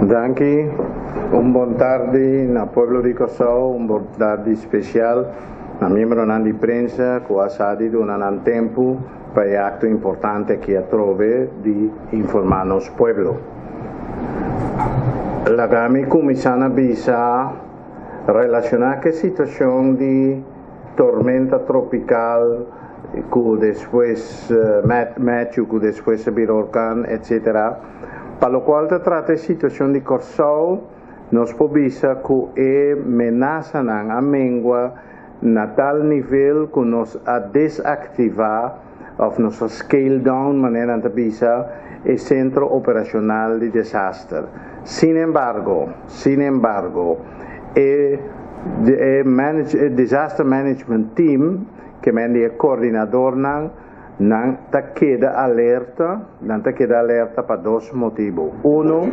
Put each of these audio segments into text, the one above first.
Danke, un buon tardi na pueblo di Kosovo, un buon tardi special na membro di prensa che ha sadido un tempo per atto importante che ha trove di informare nos pueblo. La gami cominciano a relacionar che situazione di tormenta tropical que después Matthew, que después Birorcan, etc. Para lo cual se trata de situación de Kosovo, nos povisa que amenaza a mengua na tal nivel que nos a desactivar o nos scale down manera de visa el centro operacional de desastre. Sin embargo, el disaster management team que me es coordinador non queda alerta para dos motivos. Uno,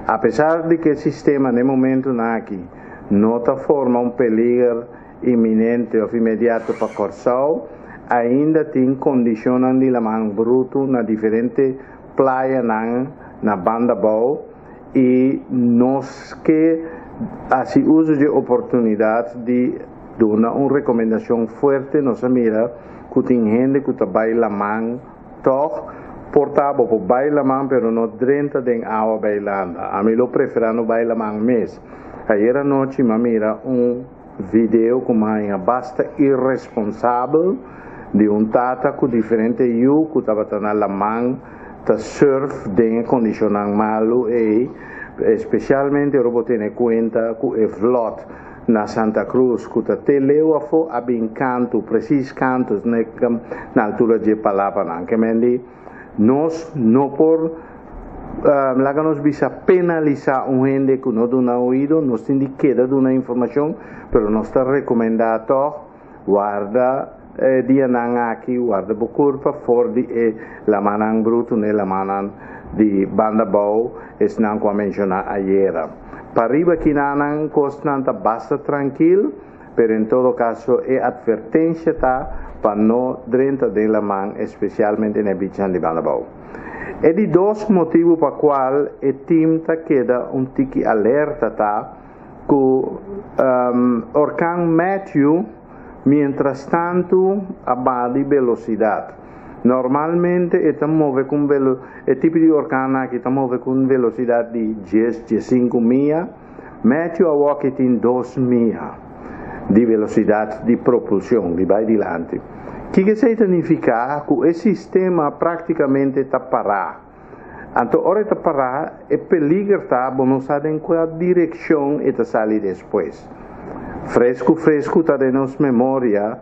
a pesar de que el sistema en el momento aquí no forma un peligro inminente o inmediato para Kosovo, ainda tiene condiciones de la mano bruto en diferentes playas na banda boa y nos que hace uso de oportunidad de dar una recomendación fuerte, nos mira que tem gente que baila man, toch portable por baila man, pero no dentro de agua bailando. A mí lo prefiero no baila man mes. Ayer anoche me mira video com uma basta irresponsável de tata com diferente eu que estava na man ta surf de condicionar malo e especialmente eu vou ter conta que é flot na Santa Cruz que te leva a bem canto precis cantos na altura de Palapan que mendi nós não por lá nos bisa penalizar gente que não dá ouvido, nos tem de queda de uma informação, pero nós está recomendado guarda dia aqui, guarda por curva, fora de la manang bruto ne la manang de banda boa, es não como mencionar ayer. Para arriba aqui nanang constante basta tranquilo, pero em todo caso é advertência para não dentro de la man, especialmente na bichan de banda boa. E di dos motivos para qual o team queda tiki alerta que Orkan Matthew, mientras tanto, abate velocidade. Normalmente el tipo de orkan que muove con velocidade de 10-15 milha, Matthew agora tem 2 milha de velocidade de propulsão, de vai adiante. O que significa que o sistema praticamente está parado. Então, ora está parado, é peligro não saber em qual direção está sair depois. Fresco está de nossa memória,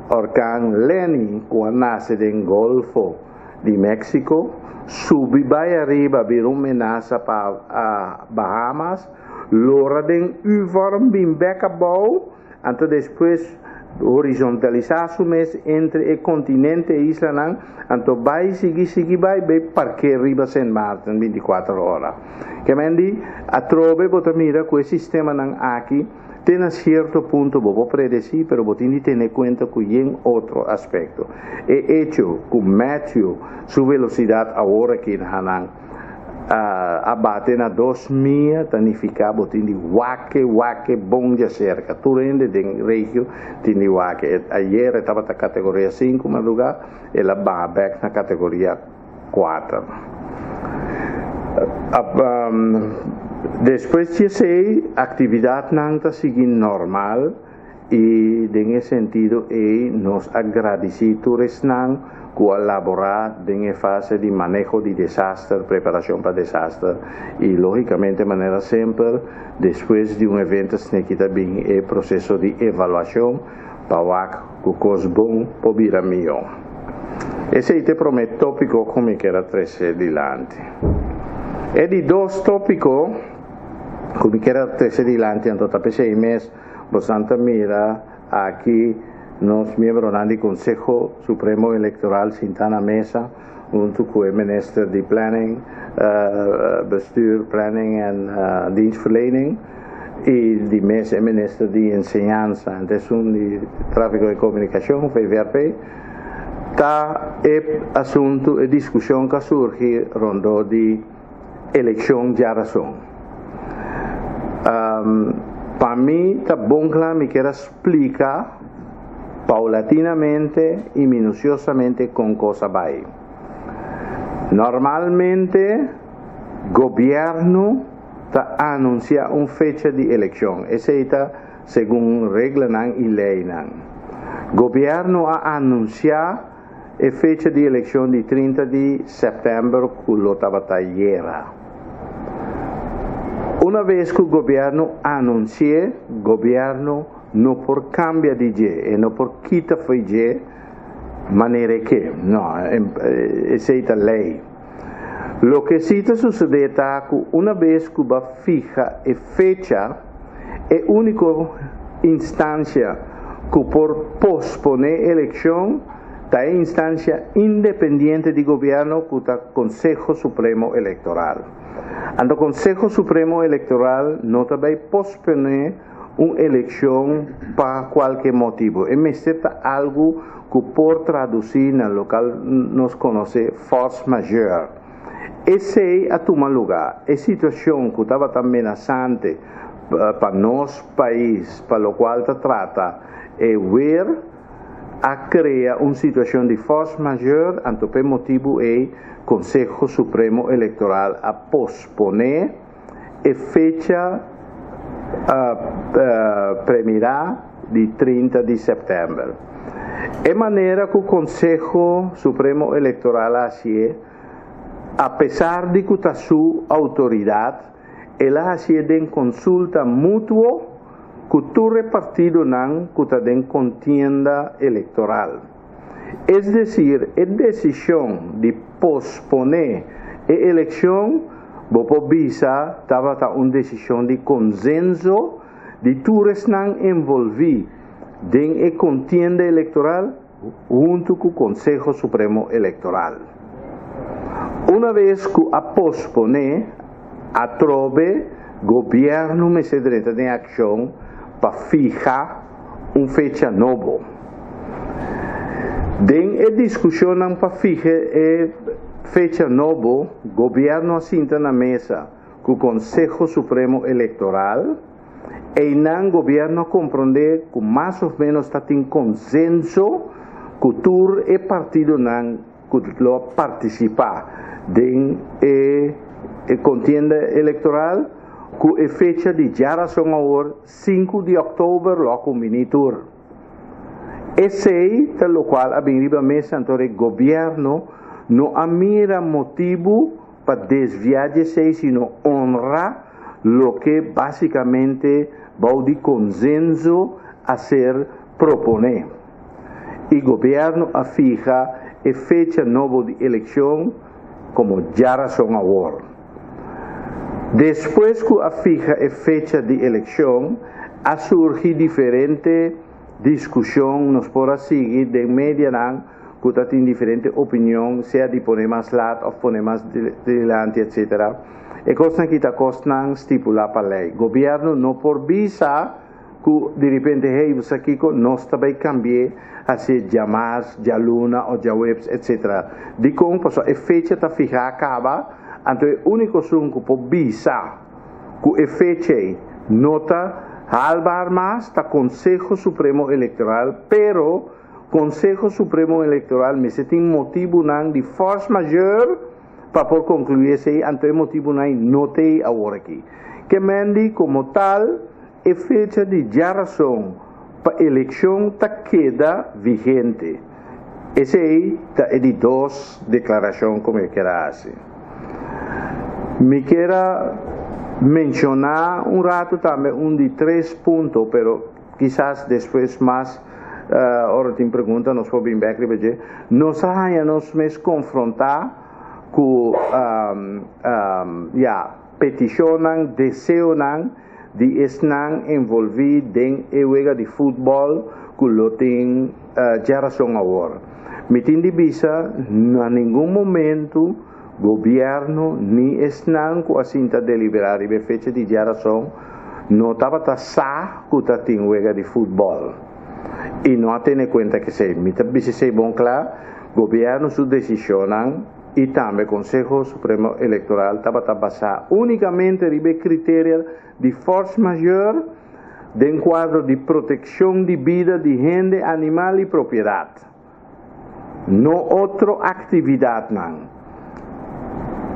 Orkan Lenny, quando nasce do Golfo de México, sube vai arriba, vira uma ameaça para Bahamas, lora den U-vorm bem beca boa, então depois horizontalizar mês entre o continente e isla então vai seguir vai porque arriba sem Martin 24 horas que mendi a trove bota mira que o sistema aqui tem a certo ponto vou predecir pero vou ter que ter conta que em outro aspecto é hecho que Matthew sua velocidade agora que abate na 2 milha, significa que tem wake bom de cerca. Tu rende de regio, tem wake. Ayer estava na categoria 5, mas lugar ela vai back na categoria 4. Depois de sei, a atividade não está seguindo normal e, nesse sentido, nos agradecemos colaborar en la fase de manejo de desastre, preparación para desastre y lógicamente de manera siempre después de un evento se quita bien el proceso de evaluación para que cos bom pobira mío. Ese te prometo tópico como que era 13 delante. E di dos tópicos come que era 13 delante en total 6 meses, bastante mira aquí nos miembros del Consejo Supremo Electoral Sintana Mesa, junto con el Minister de Planning, Bestuur, Planning en Dienstverlening, y el Minister de Enseñanza, entonces de Tráfico de Comunicación, VVRP, está el asunto, la discusión que surge rondó de elección de razón. para mí está bom que me quiera explicar paulatinamente y minuciosamente con cosa va ahí. Normalmente gobierno anuncia una fecha de elección, esa está según regla y ley. Gobierno ha anunciado la fecha de elección de 30 de septiembre que lo estaba ayer. Una vez que el gobierno anuncia, gobierno no por cambia de y no por quita fue y manera que, no, esa es la ley. Lo que sí te sucede es que una vez que va fija la fecha, es la única instancia que por posponer la elección, es la instancia independiente de gobierno que es el Consejo Supremo Electoral. El Consejo Supremo Electoral no puede posponer una elección para cualquier motivo. Es algo que por traducir en el local nos conoce force majeure. Ese a tomar lugar, es situación que estaba tan amenazante para nuestro país, para lo cual se trata de ver a crear una situación de force majeure, por motivo el Consejo Supremo Electoral a posponer la fecha premiada de 30 de septiembre. De manera que el Consejo Supremo Electoral hace, a pesar de que está su autoridad, él hace en consulta mutua que todo partido que está en contienda electoral. Es decir, la decisión de posponer la elección, estaba una decisión de consenso de todos envolvidos en la contienda electoral junto con el Consejo Supremo Electoral. Una vez que a posponer, a trove, gobierno me se entra en acción para fijar una fecha nueva. En la discusión para fijar fecha nueva, el gobierno asienta en la mesa con el Consejo Supremo Electoral y el gobierno comprende que más o menos está en consenso que todo el partido que lo participa en la contienda electoral con la fecha de ya son ahora 5 de octubre lo combinator. Ese es lo cual ha venido a mesa entonces el gobierno no mira motivo para desviarse sino honra lo que básicamente va de consenso a ser proponer. El gobierno fija la fecha nueva de elección como ya son ahora. Después que fija la fecha de elección, ha surgido diferente discusión, nos podrá seguir de media que tiene diferente opinión, sea de poner más lado o poner más delante, etc. Y cosas que costan estipular para ley. El gobierno no por visa que de repente, hey, vos aquí no está bien cambiar hacia llamadas, ya luna o ya webs, etc. De cómo pues la fecha está fijada acaba, entonces el único son que por visa que la fecha nota halbar más está Consejo Supremo Electoral, pero Consejo Supremo Electoral me se tiene motivo de force majeure para por concluirse, entonces motivo no te ahora aquí. Que mendi como tal, la fecha de ya razón para elección queda vigente. Ese es de dos declaraciones como quiera hacer. Me quiera mencionar un rato también un de 3 puntos, pero quizás después más, ahora te pregunta, nos fue bien back, nos hayamos confrontar con peticionan, desean de estar envolvidos en el juego de fútbol que lo tienen ya razón ahora. Me tiene visa, en ningún momento gobierno ni están con asinta deliberar y fecha de ya razón no estaba tasar que tiene juego de fútbol. Y no tiene cuenta que se me dice bom claro, gobierno su decisión e também Conselho Supremo Eleitoral estava basado unicamente em critérios de força majeure dentro quadro de proteção de vida de gente, animal e propriedade. Não outra atividade não.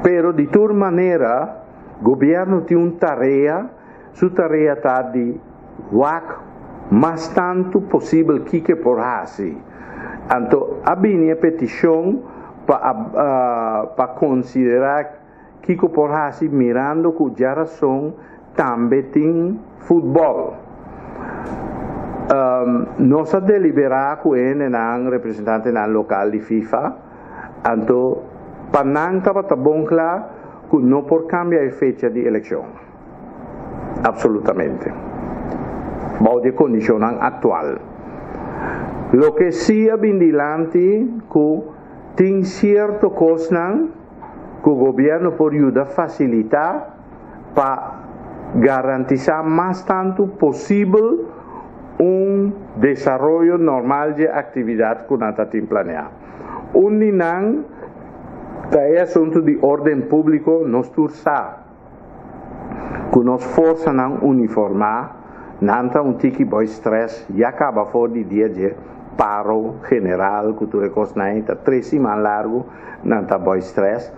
Pero de toda maneira, o governo tem uma tarefa, sua tarefa está de mais tanto possível que por fazer. Então, a minha petição para considerar que por fazer mirando que a geração também tem futebol. Nós deliberamos com ele, representante local de FIFA, então, para não estava bom claro que não por cambiar a fecha de eleição. Absolutamente. Bajo de condição atual. Lo que sim é vigilante que tem certo coisa que o governo pode ajudar a facilitar para garantizar mais tanto possível desenvolvimento normal de atividade que nós temos planeado. É assunto de ordem público, nós tursa que nós força não uniformar, não tique boy stress, e acaba fora de dia de paro general, que tu recostas está 3 semanas largo, não tá boy stress.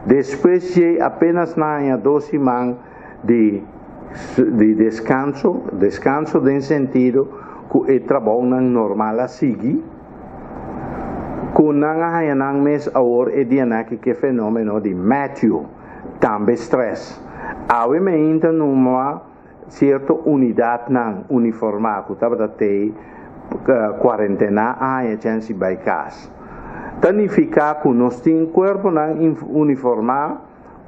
Depois de apenas 2 semanas de descanso em sentido que o trabalho normal a seguir, que não há mês agora é dia que fenômeno de Matthew, também stress. Obviamente numa certa unidade não uniformada, que estava até quarentena, a gente vai casa. Significa que nós temos um corpo não uniformado,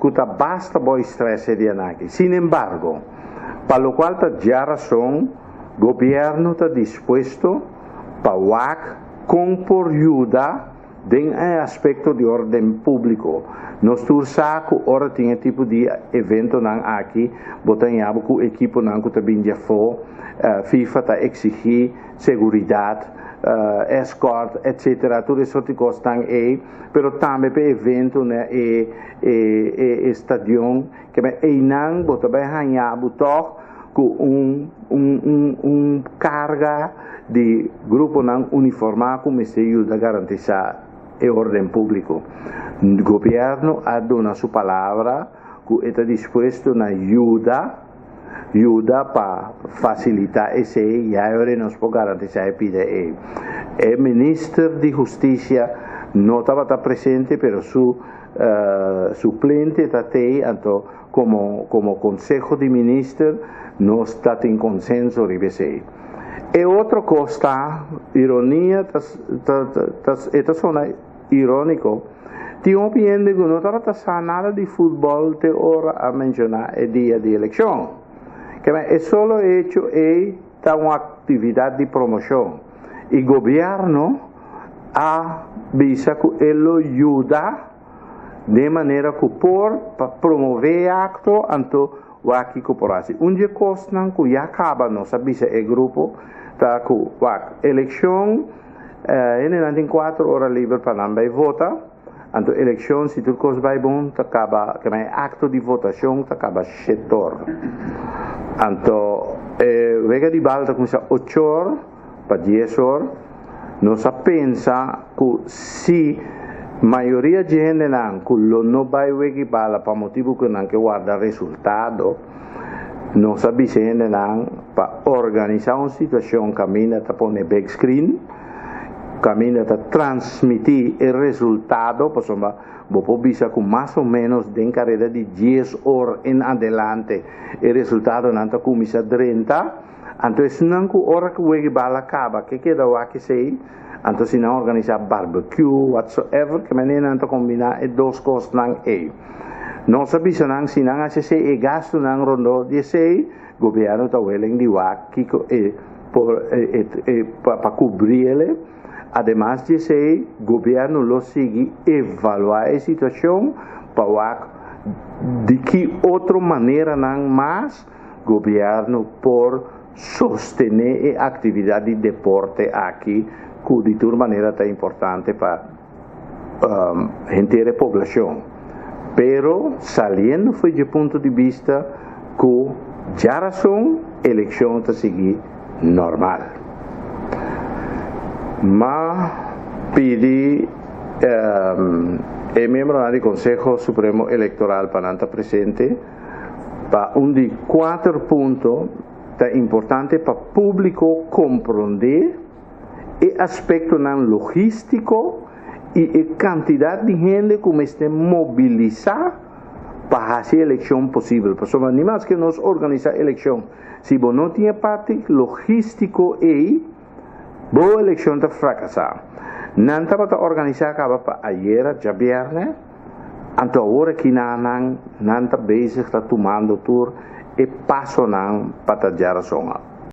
que basta boa estresse dia aqui. Sin embargo, para o qual já razão, o governo está disposto para compor ajuda em aspecto de ordem público. Nós tursa que ora tinha tipo de evento aqui, botamos que o equipo que também já foi, FIFA está exigir segurança, escort, etc. Tudo isso que costam aí, mas também para evento e estadião que é não bota bem ganhar com carga de grupo não uniformado como se ajuda a garantizar a ordem público. O governo ha dado sua palavra que está disposto a ajuda para facilitar esse e agora nós podemos garantizar a PDE. O ministro de Justiça não estava presente, mas su suplente está aí, então como Conselho de Ministros não está em consenso sobre isso. E outra coisa, ironia, esta zona irônico, tinha opinião que não estava nada de futebol até hora a mencionar o dia de eleição. Que é só o hecho de uma atividade de promoção. E o governo avisa que ele ajuda de maneira que para promover acto então o aqui corporação. Dia coisa que já acaba nós avisa o grupo tá que a eleição tem 4 horas livres para não votar. Então eleição se tudo coisa vai bom, acaba que é acto de votação, acaba 7 horas. Então vega de balda começa 8 horas para 10 horas. Nós pensa que se maioria de gente não vai ver bala para motivo que não guarda resultado, não sabe se gente para organizar uma situação caminha para pôr back screen, caminha para transmitir o resultado, por exemplo, vou bisa com mais ou menos de carreira de 10 horas em adelante, o resultado não está começa a 30, então se não que hora que o bala acaba, que queda o que sei. Então, se não organizar barbecue, whatsoever, que não combinar as 2 coisas não é. Não sabe se não se gasto não rondo de sei, o governo está willing de para cobrir ele. Además de sei, o governo lo sigue evaluar a situação para de que outra maneira não mais o governo por sostener a atividade de deporte aqui que de toda maneira é importante para inteira população. Pero saliendo foi de ponto de vista que já são eleição a seguir normal. Mas pedi membro do Conselho Supremo Eleitoral para estar presente para de 4 pontos importante para o público compreender o aspecto logístico e a quantidade de gente como está mobilizar para fazer a eleição possível. Porque nem mais que nós organizar a eleição. Se você não tem parte logístico aí, boa eleição está fracassar. Não está organizar para ayer, já viernes, então agora que não está bem, está tomando tour e passo para a